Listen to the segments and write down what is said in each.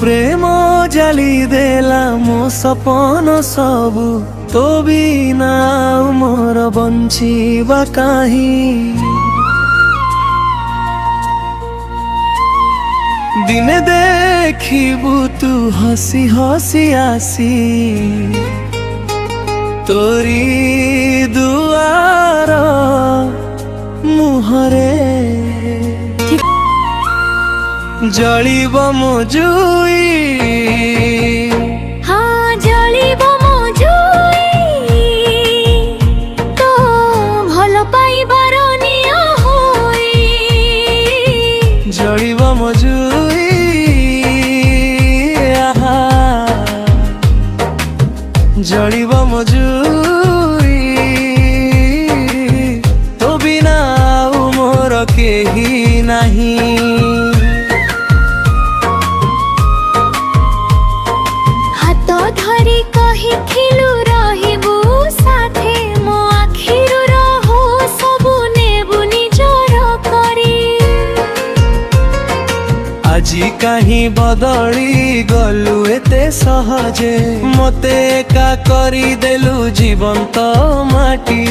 प्रेम जाली देला मो सपन सबु तो बिना मोर बंचिबा काहीं। दिने देखिबु तू हसी हसी आसी तोरी दुआर मुहरे जलिब मो जुई। हाँ जलिब मो जुई तो भल पाइबार निया होई। जलिब मो जुई आहा जलिब मो जुई तो बिना मोर केही नहीं। धरी कही खिलु रहिबु साथे मो आखिरु रहो सबु नेबु निजर करी। आजी कहीं बदली गलु एते सहजे मते एका करी देलु जीवन तो माटी।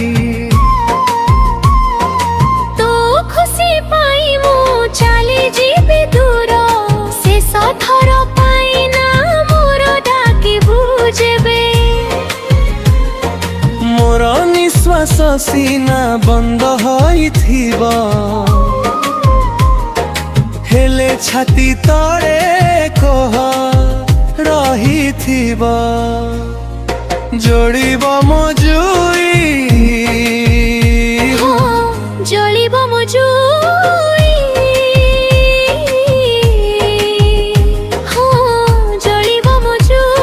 तो खुशी पाई मु चली जीवी दूर शेष थर पाई ना मोर डाकी बुझेबे। मोर निश्वास सीना बंद होइथिबा हेले छाती तळे कह रहिथिबा। जोड़िब मो जुई जलिब मो जुई। हाँ जलिब मो जुई।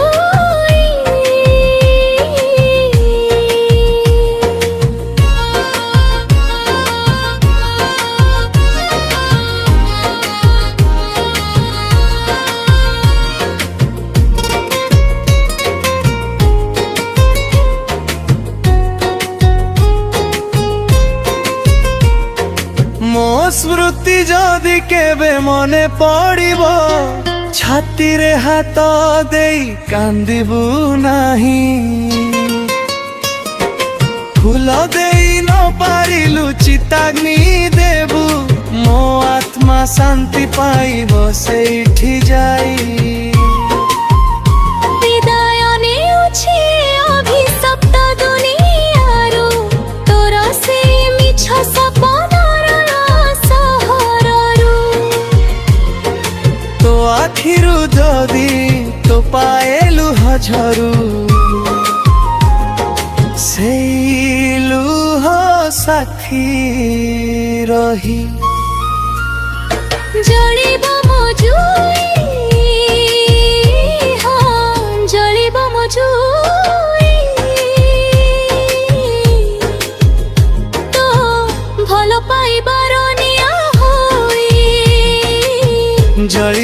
मो स्मृति जदि केबे मने पड़िबो छाती रे हाथ देई कांदिबु नाही। फूल देई न पारिलु चिताग्नि देबु मो आत्मा शांति पाइबो सेठी जाई। विदाय नेउछि अभिशप्त दुनियारु तोर से मिछ सपनार सहररु। तो आखिरु जदि तो पाएलु हझरु सेलु हो साथी रही। जलिब मो जुई। हाँ जलिब मो जुई तो भल पाइबार निया होई। जली